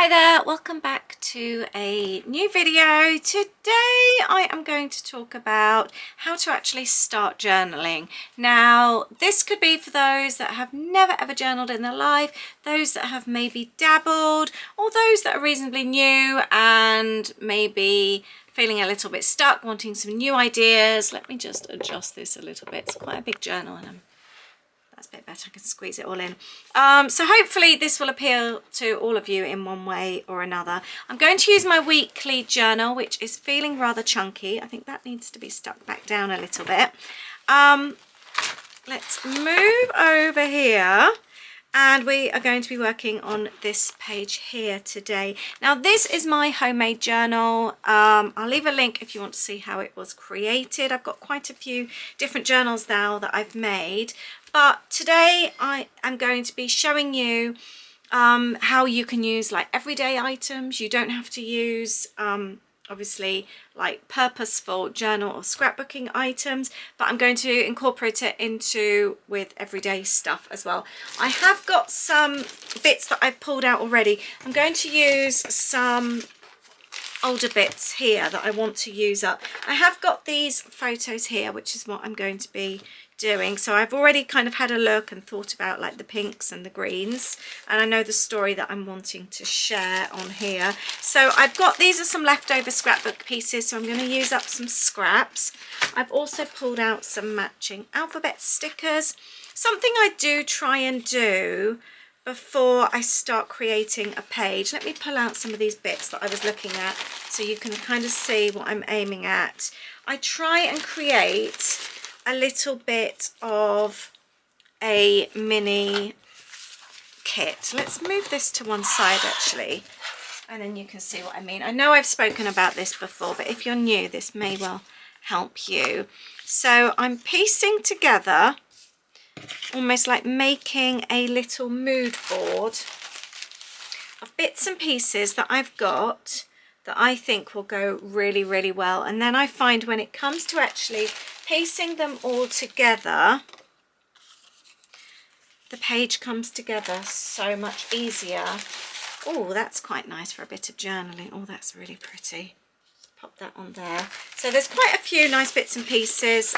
Hi there, welcome back to a new video. Today I am going to talk about how to actually start journaling. Now this could be for those that have never ever journaled in their life, those that have maybe dabbled, or those that are reasonably new and maybe feeling a little bit stuck, wanting some new ideas. Let me just adjust this a little bit. It's quite a big journal and that's a bit better, I can squeeze it all in. So hopefully this will appeal to all of you in one way or another. I'm going to use my weekly journal, which is feeling rather chunky. I think that needs to be stuck back down a little bit. Let's move over here. And we are going to be working on this page here today. Now this is my homemade journal. I'll leave a link if you want to see how it was created. I've got quite a few different journals now that I've made. But today I am going to be showing you how you can use like everyday items. You don't have to use obviously like purposeful journal or scrapbooking items, but I'm going to incorporate it into with everyday stuff as well. I have got some bits that I've pulled out already. I'm going to use some older bits here that I want to use up. I have got these photos here, which is what I'm going to be doing. So I've already kind of had a look and thought about like the pinks and the greens, and I know the story that I'm wanting to share on here. So I've got, these are some leftover scrapbook pieces, so I'm going to use up some scraps. I've also pulled out some matching alphabet stickers. Something I do try and do before I start creating a page. Let me pull out some of these bits that I was looking at so you can kind of see what I'm aiming at. I try and create a little bit of a mini kit. Let's move this to one side actually, and then you can see what I mean. I know I've spoken about this before, but if you're new, this may well help you. So I'm piecing together, almost like making a little mood board of bits and pieces that I've got that I think will go really, really well. And then I find when it comes to actually piecing them all together, the page comes together so much easier. Oh, that's quite nice for a bit of journaling. Oh, that's really pretty. Pop that on there. So there's quite a few nice bits and pieces.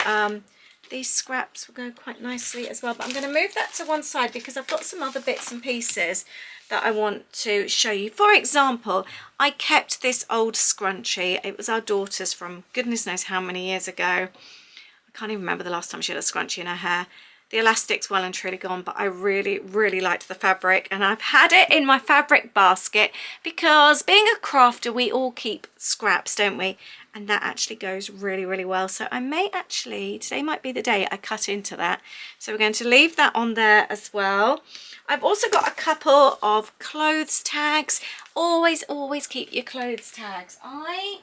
These scraps will go quite nicely as well, but I'm going to move that to one side because I've got some other bits and pieces that I want to show you. For example, I kept this old scrunchie. It was our daughter's from goodness knows how many years ago. I can't even remember the last time she had a scrunchie in her hair. The elastic's well and truly gone, but I really, really liked the fabric, and I've had it in my fabric basket because being a crafter, we all keep scraps, don't we? And that actually goes really, really well. So I may actually, today might be the day I cut into that. So we're going to leave that on there as well. I've also got a couple of clothes tags. Always, always keep your clothes tags. I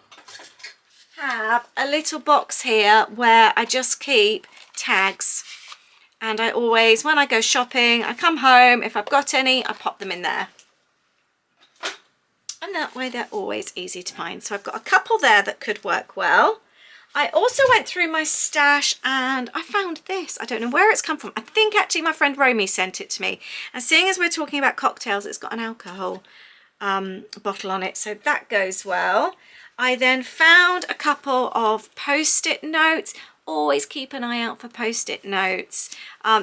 have a little box here where I just keep tags. And I always, when I go shopping, I come home, if I've got any, I pop them in there. And that way they're always easy to find. So I've got a couple there that could work well. I also went through my stash and I found this. I don't know where it's come from. I think actually my friend Romy sent it to me. And seeing as we're talking about cocktails, it's got an alcohol bottle on it. So that goes well. I then found a couple of post-it notes. Always keep an eye out for post-it notes.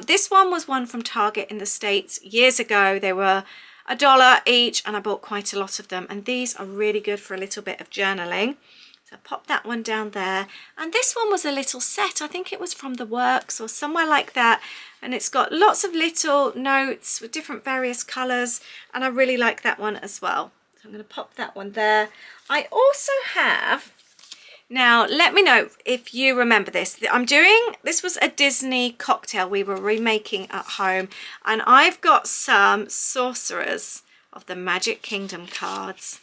This one was one from Target in the States years ago. They were $1 each and I bought quite a lot of them, and these are really good for a little bit of journaling. So pop that one down there. And this one was a little set. I think it was from the Works or somewhere like that, and it's got lots of little notes with different various colors, and I really like that one as well. So I'm going to pop that one there. I also have, now let me know if you remember this. This was a Disney cocktail we were remaking at home, and I've got some Sorcerers of the Magic Kingdom cards,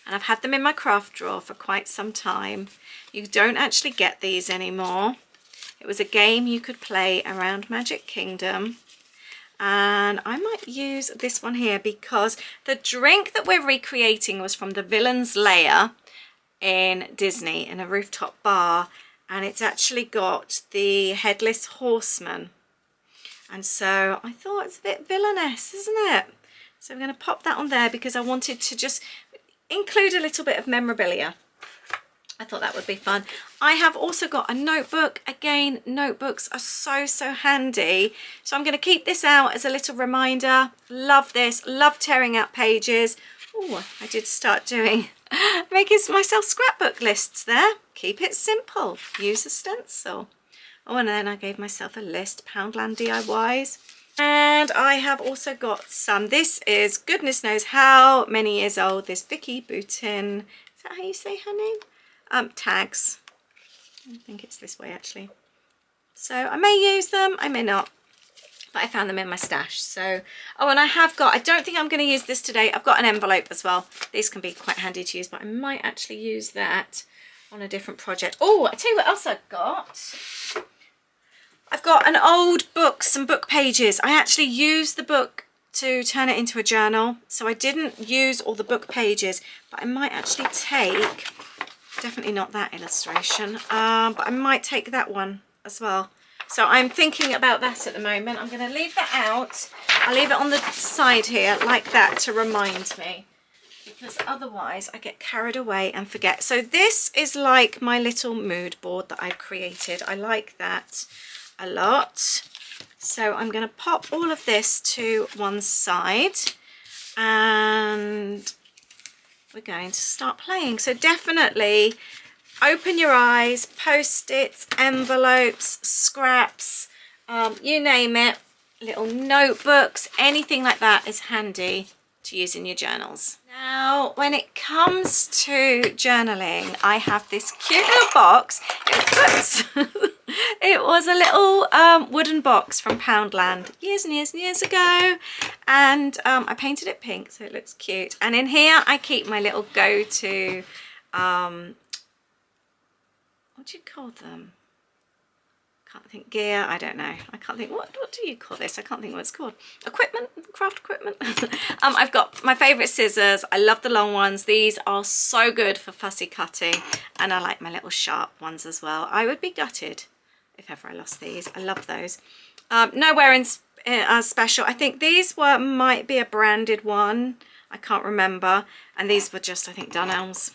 and I've had them in my craft drawer for quite some time. You don't actually get these anymore. It was a game you could play around Magic Kingdom, and I might use this one here because the drink that we're recreating was from the Villain's Lair in Disney in a rooftop bar, and it's actually got the Headless Horseman, and so I thought it's a bit villainous, isn't it? So I'm going to pop that on there because I wanted to just include a little bit of memorabilia. I thought that would be fun. I have also got a notebook. Again, notebooks are so handy. So I'm going to keep this out as a little reminder. Love this. Love tearing out pages. Oh, I did start doing, making myself scrapbook lists there. Keep it simple. Use a stencil. Oh, and then I gave myself a list, Poundland DIYs. And I have also got some, this is goodness knows how many years old, this Vicky Boutin, is that how you say her name? Tags. I think it's this way actually. So I may use them, I may not, but I found them in my stash. So, oh, and I have got, I don't think I'm going to use this today. I've got an envelope as well. These can be quite handy to use, but I might actually use that on a different project. Oh, I tell you what else I've got. I've got an old book, some book pages. I actually used the book to turn it into a journal. So I didn't use all the book pages, but I might actually take, definitely not that illustration, but I might take that one as well. So I'm thinking about that at the moment. I'm going to leave that out. I'll leave it on the side here like that to remind me, because otherwise I get carried away and forget. So this is like my little mood board that I've created. I like that a lot. So I'm going to pop all of this to one side and we're going to start playing. So definitely open your eyes, post-its, envelopes, scraps, you name it, little notebooks, anything like that is handy to use in your journals. Now, when it comes to journaling, I have this cute little box. It was a little wooden box from Poundland years and years and years ago, and I painted it pink so it looks cute. And in here I keep my little go-to, what do you call them? Can't think, gear, I don't know. I can't think, what do you call this? I can't think what it's called. Equipment, craft equipment. I've got my favourite scissors. I love the long ones. These are so good for fussy cutting, and I like my little sharp ones as well. I would be gutted if ever I lost these. I love those. Nowhere in special. I think these might be a branded one. I can't remember. And these were just, I think, Dunelm's.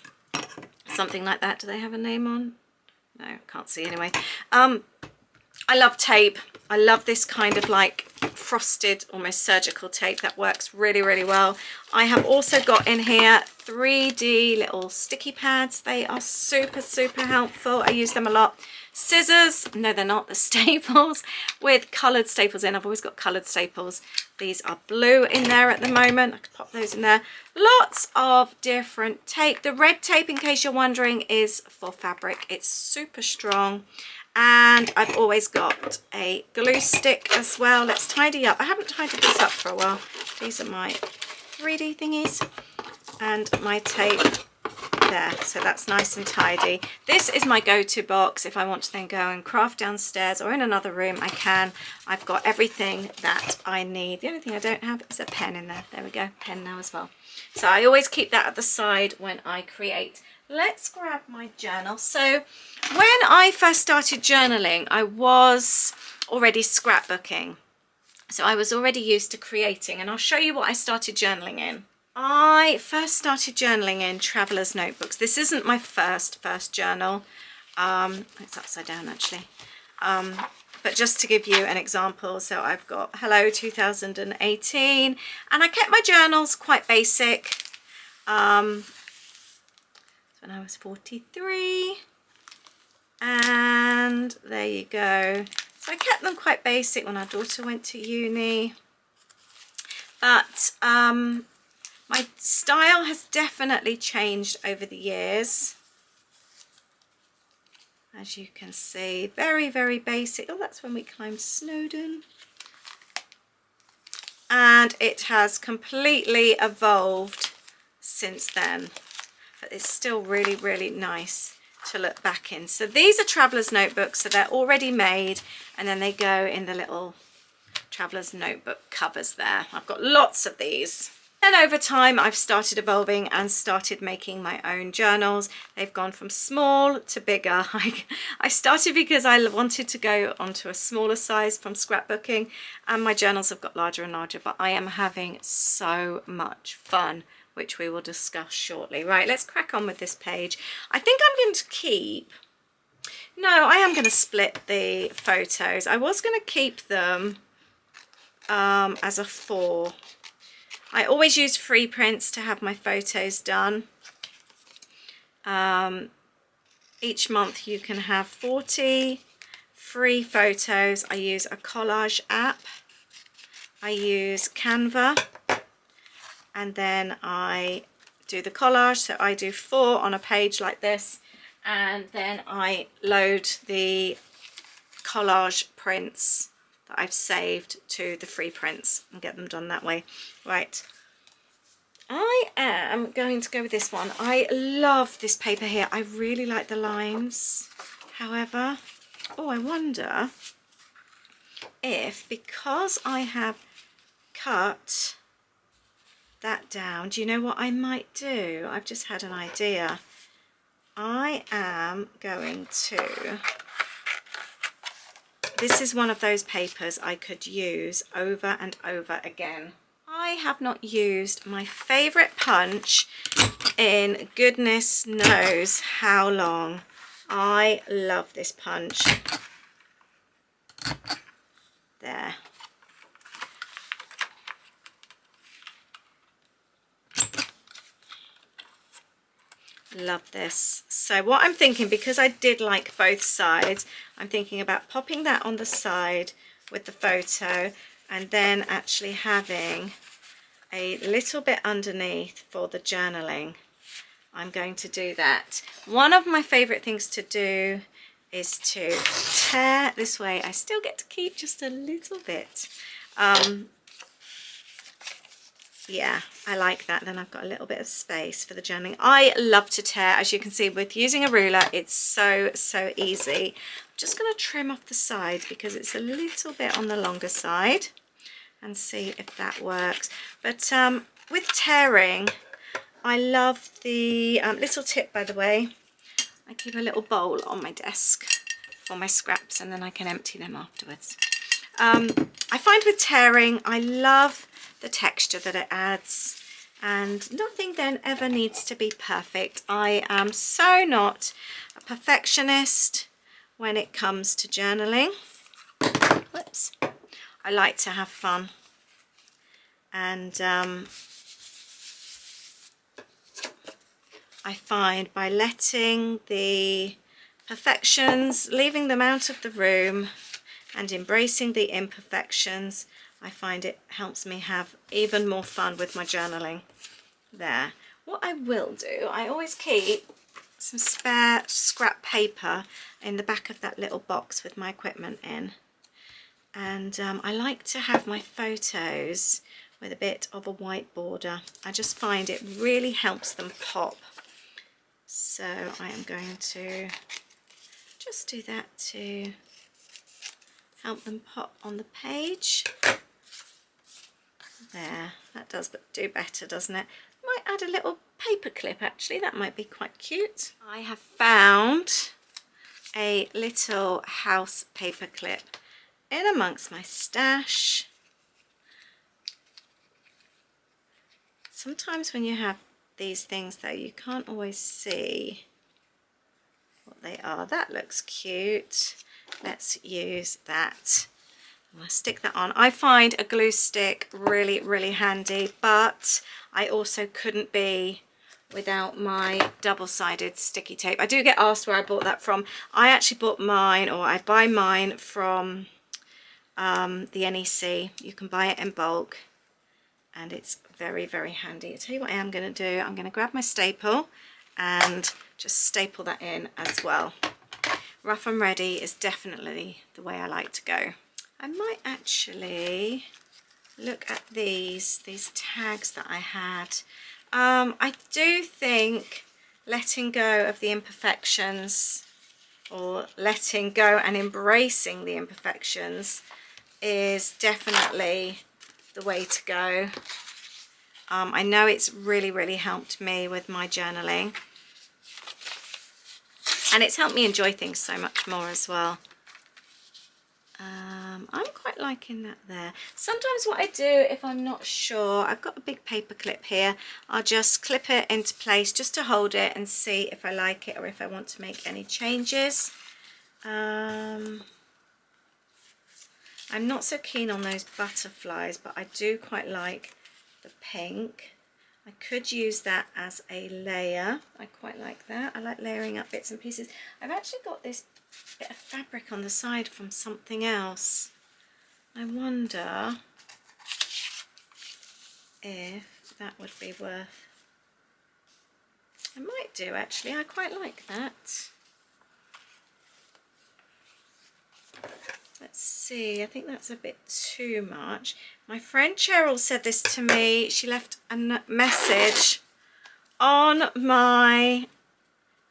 Something like that. Do they have a name on? No, can't see anyway. I love tape. I love this kind of like frosted, almost surgical tape that works really well. I have also got in here 3D little sticky pads. They are super helpful. I use them a lot. Scissors, no they're not, the staples with coloured staples in. I've always got coloured staples. These are blue in there at the moment. I could pop those in there. Lots of different tape. The red tape, in case you're wondering, is for fabric. It's super strong. And I've always got a glue stick as well. Let's tidy up. I haven't tidied this up for a while. These are my 3D thingies and my tape there, so that's nice and tidy. This is my go-to box if I want to then go and craft downstairs or in another room. I can. I've got everything that I need. The only thing I don't have is a pen in there. There we go, pen now as well. So I always keep that at the side when I create. Let's grab my journal. So when I first started journaling, I was already scrapbooking. So I was already used to creating, and I'll show you what I started journaling in. I first started journaling in traveler's notebooks. This isn't my first journal. It's upside down actually. But just to give you an example, so I've got Hello 2018, and I kept my journals quite basic. When I was 43, and there you go. So I kept them quite basic when our daughter went to uni, but my style has definitely changed over the years. As you can see, very basic. Oh, that's when we climbed Snowdon. And it has completely evolved since then. But it's still really nice to look back in. So these are traveler's notebooks, so they're already made, and then they go in the little traveler's notebook covers there. I've got lots of these. And over time, I've started evolving and started making my own journals. They've gone from small to bigger. I started because I wanted to go onto a smaller size from scrapbooking, and my journals have got larger and larger, but I am having so much fun, which we will discuss shortly. Right, let's crack on with this page. I think I'm going to keep... No, I am going to split the photos. I was going to keep them as a 4. I always use free prints to have my photos done. Each month you can have 40 free photos. I use a collage app. I use Canva, and then I do the collage. So I do 4 on a page like this, and then I load the collage prints that I've saved to the free prints and get them done that way. Right, I am going to go with this one. I love this paper here. I really like the lines. However, oh, I wonder if, because I have cut that down, do you know what I might do? I've just had an idea. I am going to... This is one of those papers I could use over and over again. I have not used my favourite punch in goodness knows how long. I love this punch. There. Love this. So what I'm thinking, because I did like both sides, I'm thinking about popping that on the side with the photo, and then actually having a little bit underneath for the journaling. I'm going to do that. One of my favorite things to do is to tear this way. I still get to keep just a little bit. Yeah, I like that. Then I've got a little bit of space for the journaling. I love to tear, as you can see, with using a ruler. It's so easy. I'm just going to trim off the side because it's a little bit on the longer side, and see if that works. But with tearing, I love the little tip, by the way. I keep a little bowl on my desk for my scraps, and then I can empty them afterwards. I find with tearing, I love the texture that it adds, and nothing then ever needs to be perfect. I am so not a perfectionist when it comes to journaling. Whoops. I like to have fun, and I find by letting the perfections, leaving them out of the room and embracing the imperfections, I find it helps me have even more fun with my journaling. There. What I will do, I always keep some spare scrap paper in the back of that little box with my equipment in. And I like to have my photos with a bit of a white border. I just find it really helps them pop. So I am going to just do that to help them pop on the page. There, that does do better, doesn't it? Might add a little paper clip actually, that might be quite cute. I have found a little house paper clip in amongst my stash. Sometimes when you have these things though, you can't always see what they are. That looks cute. Let's use that. I'm going to stick that on. I find a glue stick really handy, but I also couldn't be without my double-sided sticky tape. I do get asked where I bought that from. I actually bought mine, or I buy mine from the NEC. You can buy it in bulk, and it's very handy. I'll tell you what I am going to do. I'm going to grab my staple and just staple that in as well. Rough and ready is definitely the way I like to go. I might actually look at these tags that I had. I do think letting go of the imperfections, or letting go and embracing the imperfections, is definitely the way to go. I know it's really helped me with my journaling, and it's helped me enjoy things so much more as well. I'm quite liking that there. Sometimes what I do, if I'm not sure, I've got a big paper clip here, I'll just clip it into place just to hold it and see if I like it or if I want to make any changes. I'm not so keen on those butterflies, but I do quite like the pink. I could use that as a layer. I quite like that. I like layering up bits and pieces. I've actually got this bit of fabric on the side from something else. I wonder if that would be worth... I might do actually. I quite like that. Let's see, I think that's a bit too much. My friend Cheryl said this to me. She left a message on my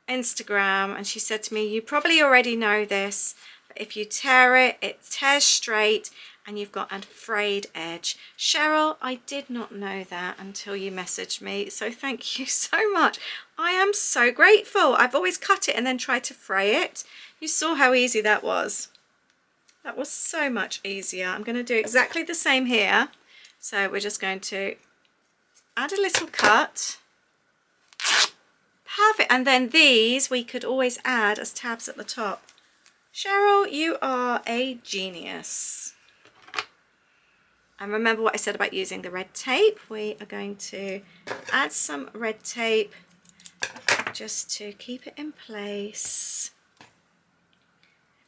Instagram and she said to me, you probably already know this, but if you tear it, it tears straight and you've got a frayed edge. Cheryl, I did not know that until you messaged me, so thank you so much. I am so grateful. I've always cut it and then tried to fray it. You saw how easy that was. That was so much easier. I'm going to do exactly the same here. So we're just going to add a little cut. Perfect. And then these we could always add as tabs at the top. Cheryl, you are a genius. And remember what I said about using the red tape. We are going to add some red tape just to keep it in place.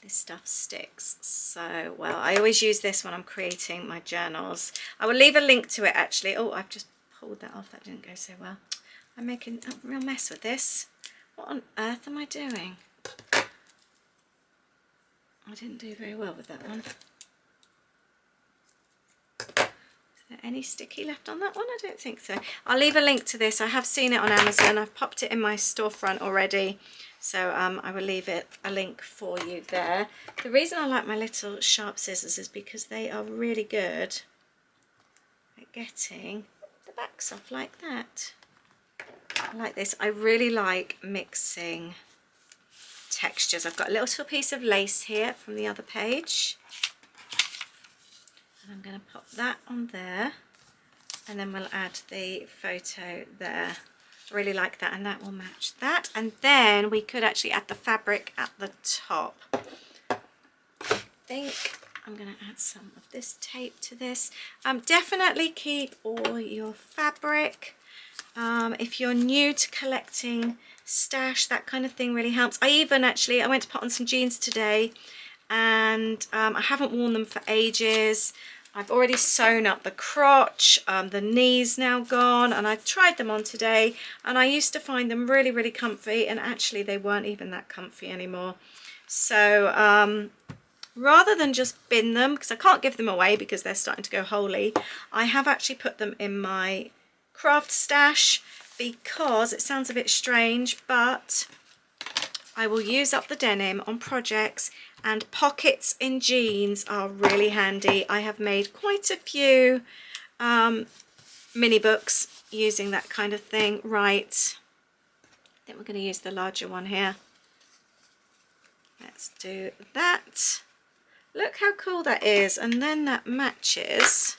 This stuff sticks so well. I always use this when I'm creating my journals. I will leave a link to it actually. Oh, I've just pulled that off. That didn't go so well. I'm making a real mess with this. What on earth am I doing? I didn't do very well with that one. Is there any sticky left on that one? I don't think so. I'll leave a link to this. I have seen it on Amazon. I've popped it in my storefront already. So I will leave it a link for you there. The reason I like my little sharp scissors is because they are really good at getting the backs off like that. I like this. I really like mixing textures. I've got a little piece of lace here from the other page. And I'm going to pop that on there. And then we'll add the photo there. Really like that, and that will match that. And then we could actually add the fabric at the top. I think I'm going to add some of this tape to this. Definitely keep all your fabric. If you're new to collecting stash, that kind of thing really helps. I went to put on some jeans today and I haven't worn them for ages. I've already sewn up the crotch, the knees now gone, and I tried them on today and I used to find them really comfy, and actually they weren't even that comfy anymore. So rather than just bin them, because I can't give them away because they're starting to go holey, I have actually put them in my craft stash because it sounds a bit strange, but I will use up the denim on projects, and pockets in jeans are really handy. I have made quite a few mini books using that kind of thing. Right, I think we're going to use the larger one here. Let's do that. Look how cool that is, and then that matches.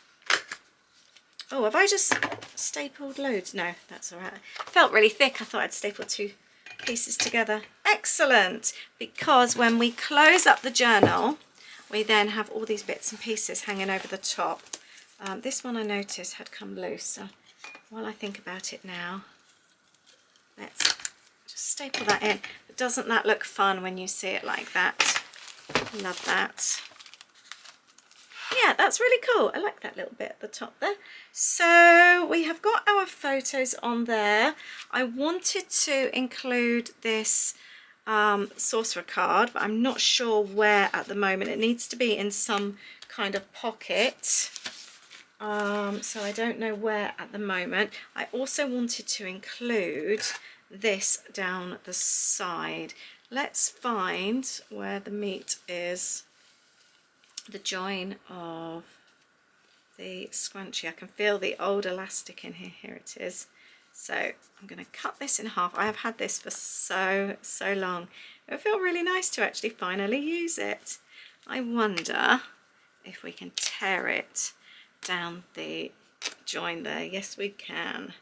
Oh, have I just stapled loads? No, that's all right. It felt really thick. I thought I'd staple two pieces together. Excellent, because when we close up the journal we then have all these bits and pieces hanging over the top. This one I noticed had come loose, so while I think about it now, let's just staple that in. But doesn't that look fun when you see it like that? Love that. Yeah, that's really cool. I like that little bit at the top there. So we have got our photos on there. I wanted to include this sorcerer card, but I'm not sure where at the moment. It needs to be in some kind of pocket. So I don't know where at the moment. I also wanted to include this down the side. Let's find where the meat is. The join of the scrunchie. I can feel the old elastic in here. Here it is. So I'm going to cut this in half. I have had this for so long. It felt really nice to actually finally use it. I wonder if we can tear it down the join there. Yes, we can.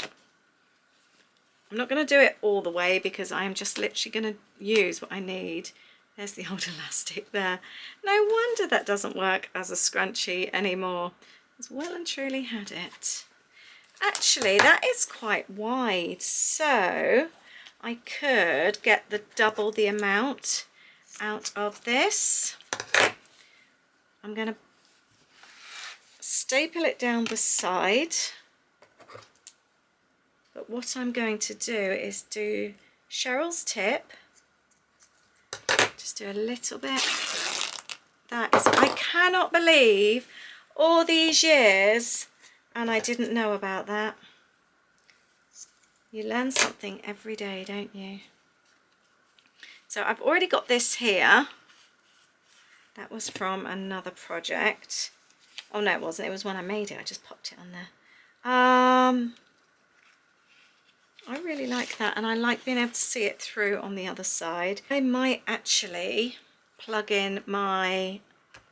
I'm not going to do it all the way because I am just literally going to use what I need. There's the old elastic there. No wonder that doesn't work as a scrunchie anymore. It's well and truly had it. Actually, that is quite wide, so I could get the double the amount out of this. I'm going to staple it down the side, but what I'm going to do is do Cheryl's tip. Just do a little bit. That is, I cannot believe all these years and I didn't know about that. You learn something every day, don't you? So I've already got this here. That was from another project. Oh no, it wasn't. It was when I made it. I just popped it on there. I really like that, and I like being able to see it through on the other side. I might actually plug in my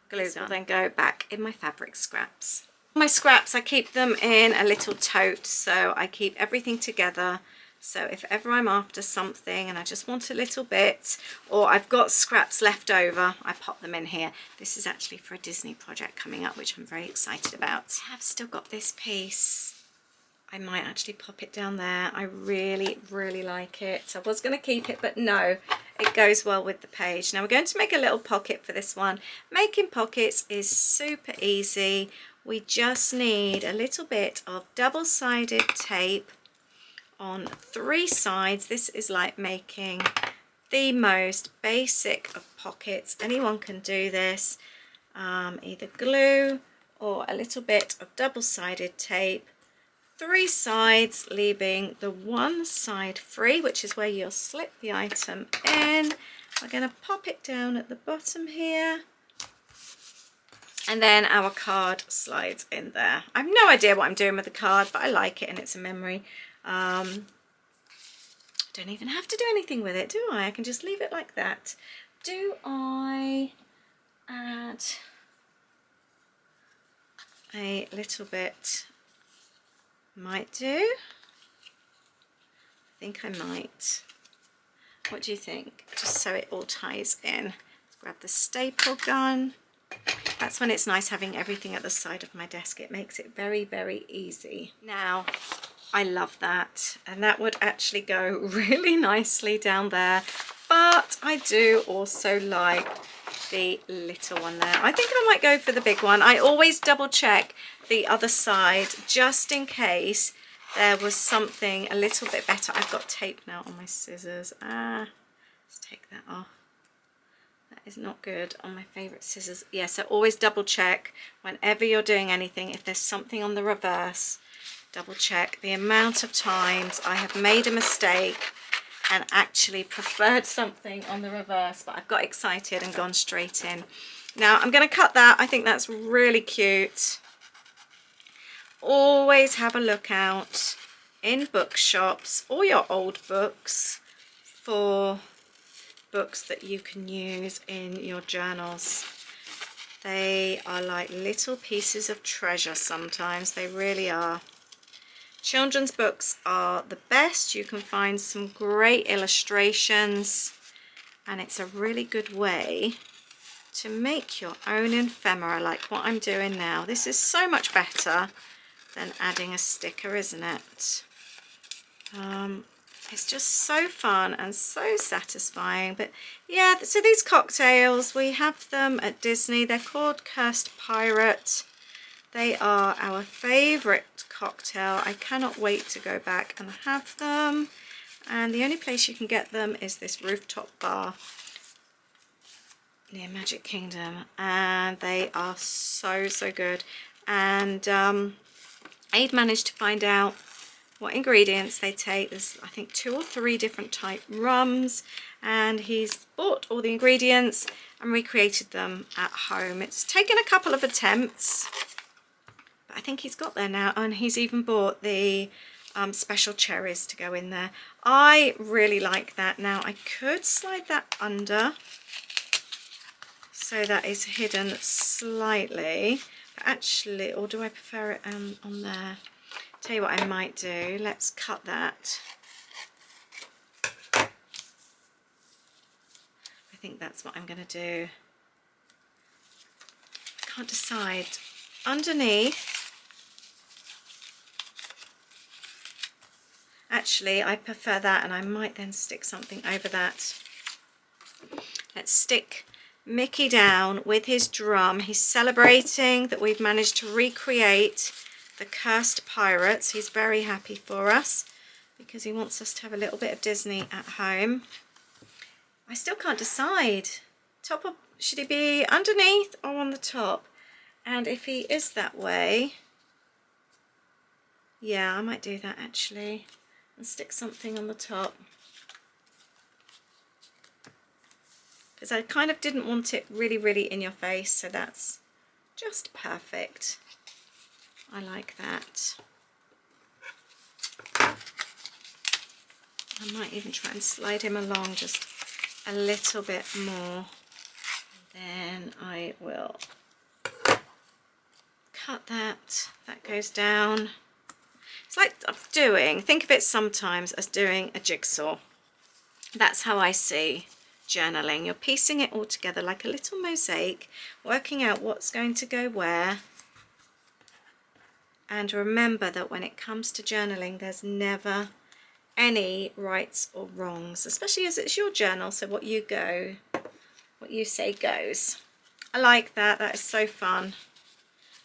glue gun, then go back in my fabric scraps. My scraps, I keep them in a little tote, so I keep everything together. So if ever I'm after something and I just want a little bit, or I've got scraps left over, I pop them in here. This is actually for a Disney project coming up, which I'm very excited about. I have still got this piece. I might actually pop it down there. I really like it. I was going to keep it, but no, it goes well with the page. Now we're going to make a little pocket for this one. Making pockets is super easy. We just need a little bit of double-sided tape on 3 sides. This is like making the most basic of pockets. Anyone can do this. Either glue or a little bit of double-sided tape. 3 sides, leaving the one side free, which is where you'll slip the item in. We're going to pop it down at the bottom here. And then our card slides in there. I have no idea what I'm doing with the card, but I like it and it's a memory. I don't even have to do anything with it, do I? I can just leave it like that. Do I add a little bit? Might do. I think I might. What do you think? Just so it all ties in. Let's grab the staple gun. That's when it's nice having everything at the side of my desk. It makes it very easy. Now, I love that. And that would actually go really nicely down there. But I do also like the little one there. I think I might go for the big one. I always double check the other side just in case there was something a little bit better. I've got tape now on my scissors. Let's take that off. That is not good on my favorite scissors. Yeah, so always double check whenever you're doing anything. If there's something on the reverse, double check. The amount of times I have made a mistake and actually preferred something on the reverse, but I've got excited and gone straight in. Now I'm going to cut that. I think that's really cute. Always have a look out in bookshops or your old books for books that you can use in your journals. They are like little pieces of treasure sometimes. They really are. Children's books are the best. You can find some great illustrations and it's a really good way to make your own ephemera like what I'm doing now. This is so much better than adding a sticker, isn't it? It's just so fun and so satisfying. But yeah, so these cocktails, we have them at Disney. They're called Cursed Pirate. They are our favourite cocktail. I cannot wait to go back and have them. And the only place you can get them is this rooftop bar near Magic Kingdom. And they are so good. And Aid managed to find out what ingredients they take. There's I think 2 or 3 different type rums, and he's bought all the ingredients and recreated them at home. It's taken a couple of attempts, but I think think he's got there now, and he's even bought the special cherries to go in there. I really like that. Now I could slide that under so that is hidden slightly, but actually, or do I prefer it on there? Tell you what I might do, let's cut that. I think that's what I'm going to do. I can't decide. Underneath, actually I prefer that, and I might then stick something over that. Let's stick Mickey down with his drum. He's celebrating that we've managed to recreate the Cursed Pirates. He's very happy for us because he wants us to have a little bit of Disney at home. I still can't decide. Top of, should he be underneath or on the top? And if he is that way, yeah, I might do that actually and stick something on the top. Because I kind of didn't want it really, really in your face, so that's just perfect. I like that. I might even try and slide him along just a little bit more. Then I will cut that. That goes down. It's like think of it sometimes as doing a jigsaw. That's how I see journaling. You're piecing it all together like a little mosaic, working out what's going to go where. And remember that when it comes to journaling, there's never any rights or wrongs, especially as it's your journal, so what you say goes. I like that. That is so fun.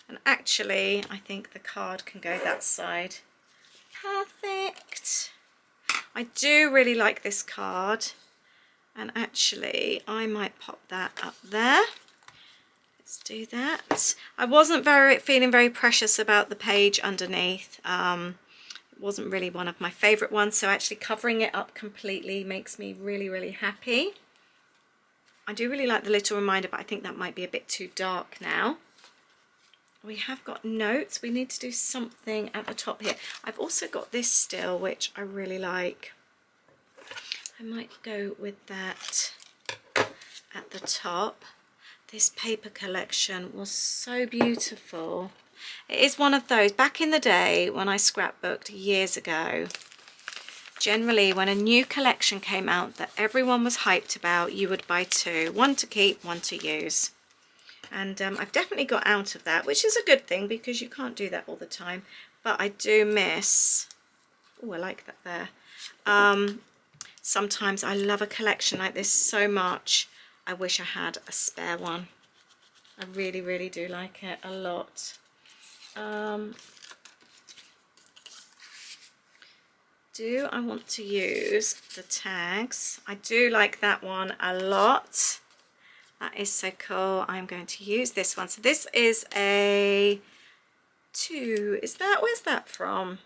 And actually, I think the card can go that side. Perfect. I do really like this card. And actually, I might pop that up there. Let's do that. I wasn't feeling very precious about the page underneath. It wasn't really one of my favourite ones, so actually covering it up completely makes me really, really happy. I do really like the little reminder, but I think that might be a bit too dark now. We have got notes. We need to do something at the top here. I've also got this still, which I really like. I might go with that at the top. This paper collection was so beautiful. It is one of those, back in the day when I scrapbooked years ago, generally when a new collection came out that everyone was hyped about, you would buy two, one to keep, one to use. And I've definitely got out of that, which is a good thing because you can't do that all the time. But I do miss, oh, I like that there. Sometimes I love a collection like this so much, I wish I had a spare one. I really, really do like it a lot. Do I want to use the tags? I do like that one a lot. That is so cool. I'm going to use this one. So this is a 2. Is that, where's that from?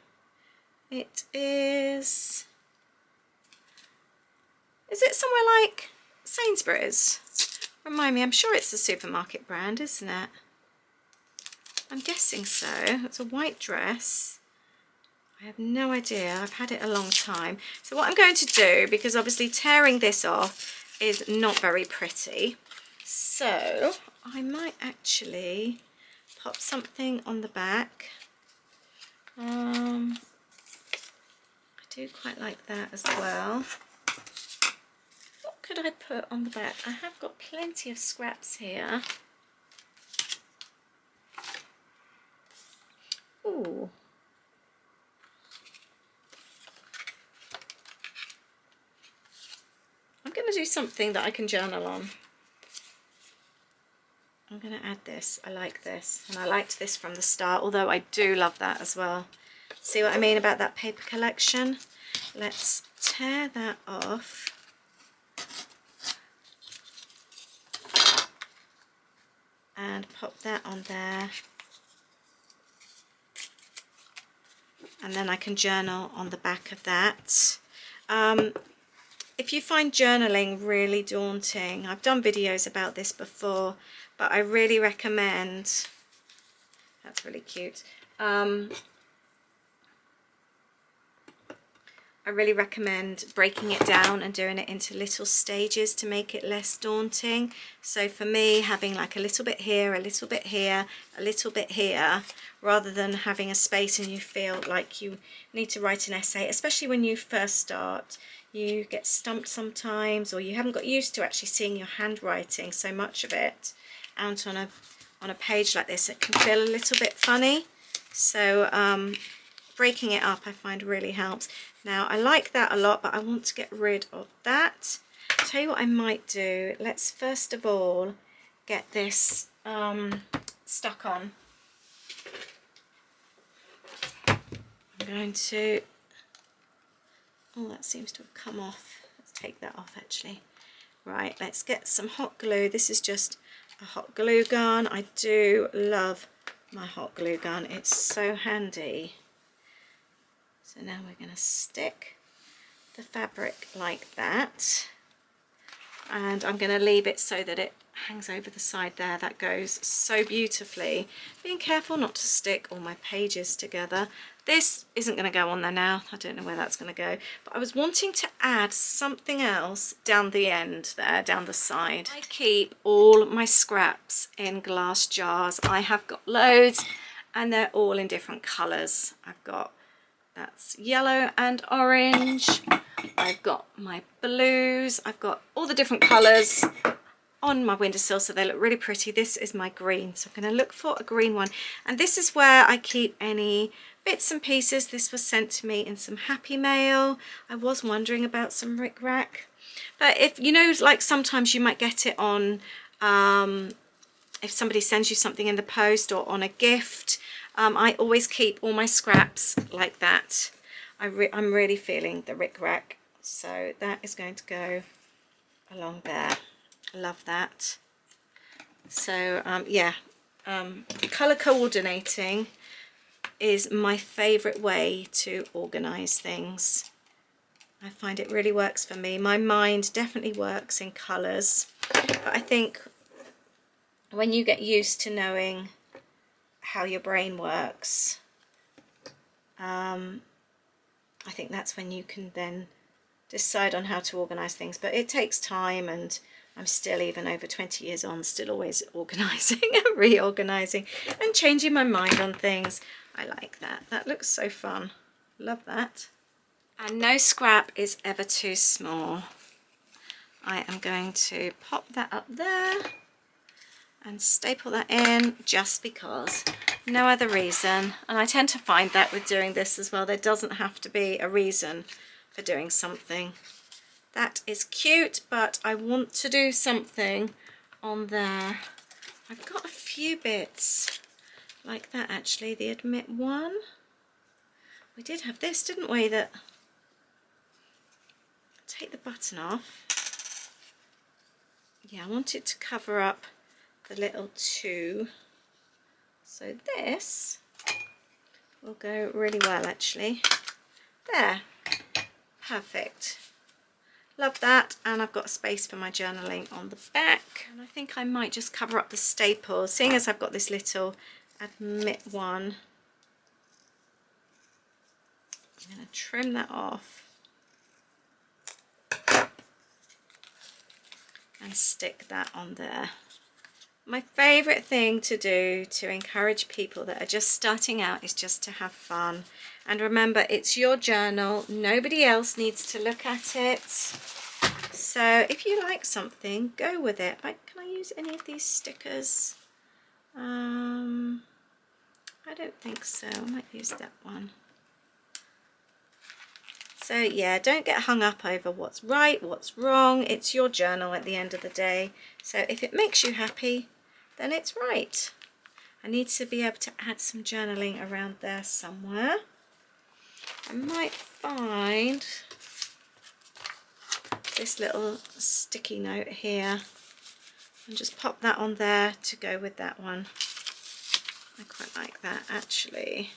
It is it somewhere like Sainsbury's? Remind me, I'm sure it's the supermarket brand, isn't it? I'm guessing so. It's a white dress. I have no idea. I've had it a long time. So what I'm going to do, because obviously tearing this off is not very pretty, so I might actually pop something on the back. I do quite like that as well. What could I put on the back? I have got plenty of scraps here. Ooh. I'm going to do something that I can journal on. I'm going to add this. I like this, and I liked this from the start, although I do love that as well. See what I mean about that paper collection? Let's tear that off. And pop that on there. And then I can journal on the back of that. If you find journaling really daunting, I've done videos about this before, but I really recommend That's really cute. I really recommend breaking it down and doing it into little stages to make it less daunting. So for me, having like a little bit here, a little bit here, a little bit here, rather than having a space and you feel like you need to write an essay, especially when you first start, you get stumped sometimes, or you haven't got used to actually seeing your handwriting, so much of it out on a page like this. It can feel a little bit funny. So breaking it up I find really helps. Now I like that a lot, but I want to get rid of that. I'll tell you what I might do. Let's first of all get this stuck on. I'm going to, oh, that seems to have come off. Let's take that off actually. Right, let's get some hot glue. This is just a hot glue gun. I do love my hot glue gun. It's so handy. So now we're going to stick the fabric like that, and I'm going to leave it so that it hangs over the side there. That goes so beautifully. Being careful not to stick all my pages together. This isn't going to go on there now. I don't know where that's going to go, but I was wanting to add something else down the end there, down the side. I keep all my scraps in glass jars. I have got loads and they're all in different colours. I've got, that's yellow and orange. I've got my blues. I've got all the different colours on my windowsill, so they look really pretty. This is my green, so I'm going to look for a green one. And this is where I keep any bits and pieces. This was sent to me in some happy mail. I was wondering about some rickrack. But if, you know, like sometimes you might get it on, if somebody sends you something in the post or on a gift. I always keep all my scraps like that. I'm really feeling the rickrack, so that is going to go along there. Love that. So yeah, colour coordinating is my favourite way to organise things. I find it really works for me. My mind definitely works in colours, but I think when you get used to knowing how your brain works, I think that's when you can then decide on how to organise things. But it takes time, and I'm still, even over 20 years on, still always organising and reorganising and changing my mind on things. I like that. That looks so fun. Love that. And no scrap is ever too small. I am going to pop that up there and staple that in just because, no other reason. And I tend to find that with doing this as well, there doesn't have to be a reason for doing something. That is cute, but I want to do something on there. I've got a few bits like that actually. The admit one, we did have this, didn't we, that, take the button off. Yeah, I want it to cover up the little two, so this will go really well actually. There, perfect. Love that. And I've got a space for my journaling on the back, and I think I might just cover up the staples, seeing as I've got this little admit one. I'm going to trim that off and stick that on there. My favourite thing to do to encourage people that are just starting out is just to have fun. And remember, it's your journal. Nobody else needs to look at it. So if you like something, go with it. Can I use any of these stickers? I don't think so. I might use that one. So yeah, don't get hung up over what's right, what's wrong. It's your journal at the end of the day. So if it makes you happy, then it's right. I need to be able to add some journaling around there somewhere. I might find this little sticky note here and just pop that on there to go with that one. I quite like that actually.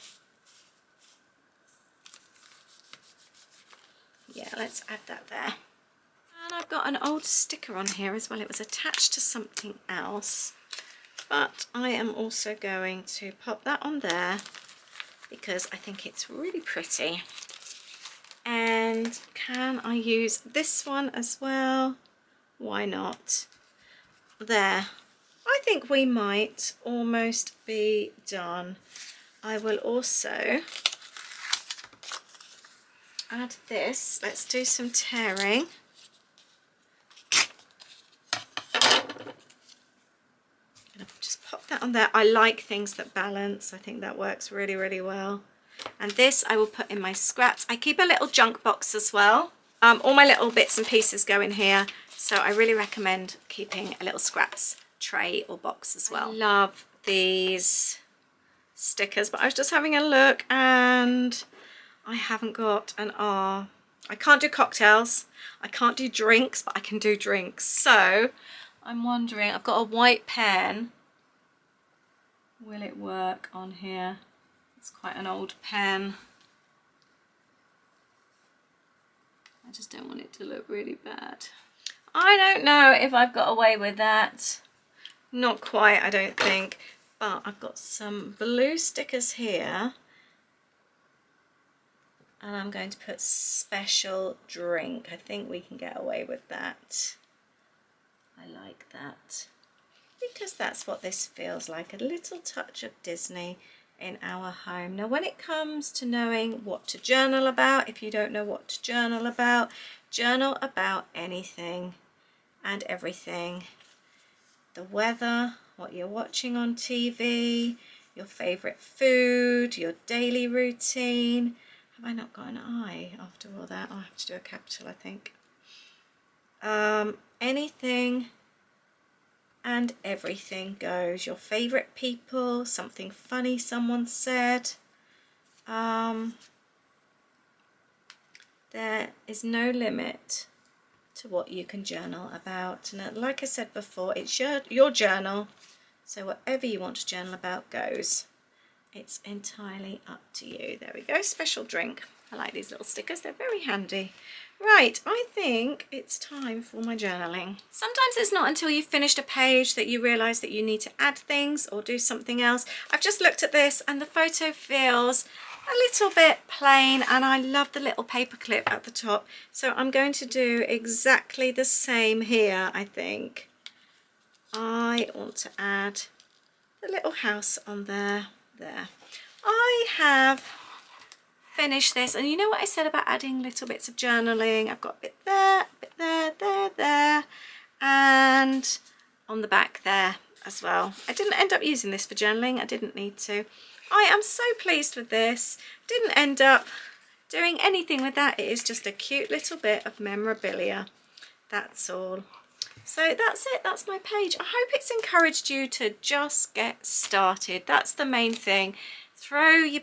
Yeah, let's add that there. And I've got an old sticker on here as well. It was attached to something else. but I am also going to pop that on there because I think it's really pretty. And can I use this one as well? Why not? There. I think we might almost be done. I will also add this. Let's do some tearing. Just pop that on there. I like things that balance. I think that works really, really well. And this I will put in my scraps. I keep a little junk box as well. All my little bits and pieces go in here. So I really recommend keeping a little scraps tray or box as well. I love these stickers, but I was just having a look and I haven't got an R. I can't do cocktails. I can't do drinks, but I can do drinks. So I'm wondering, I've got a white pen. Will it work on here? It's quite an old pen. I just don't want it to look really bad. I don't know if I've got away with that. Not quite, I don't think. But I've got some blue stickers here. And I'm going to put special drink. I think we can get away with that. I like that. Because that's what this feels like. A little touch of Disney in our home. Now when it comes to knowing what to journal about, if you don't know what to journal about anything and everything. The weather, what you're watching on TV, your favourite food, your daily routine. Have I not got an I after all that? I'll have to do a capital, I think. Anything and everything goes. Your favourite people, something funny someone said. There is no limit to what you can journal about. And like I said before, it's your journal. So whatever you want to journal about goes. It's entirely up to you. There we go, special drink. I like these little stickers, they're very handy. Right, I think it's time for my journaling. Sometimes it's not until you've finished a page that you realise that you need to add things or do something else. I've just looked at this and the photo feels a little bit plain, and I love the little paper clip at the top. So I'm going to do exactly the same here, I think. I want to add the little house on there. There. I have finished this, and you know what I said about adding little bits of journaling? I've got a bit there, there, and on the back there as well. I didn't end up using this for journaling. I didn't need to. I am so pleased with this. Didn't end up doing anything with that. It is just a cute little bit of memorabilia. That's all. So that's it, that's my page. I hope it's encouraged you to just get started. That's the main thing. Throw your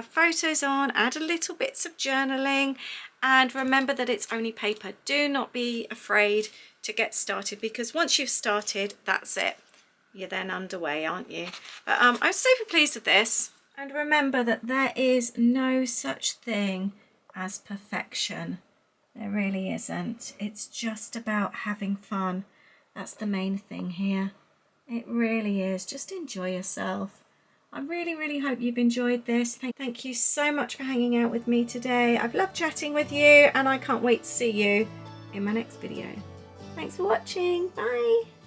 photos on, add a little bits of journaling, and remember that it's only paper. Do not be afraid to get started, because once you've started, that's it. You're then underway, aren't you? But I'm super pleased with this. And remember that there is no such thing as perfection. There really isn't. It's just about having fun. That's the main thing here. It really is. Just enjoy yourself. I really, really hope you've enjoyed this. Thank you so much for hanging out with me today. I've loved chatting with you, and I can't wait to see you in my next video. Thanks for watching. Bye.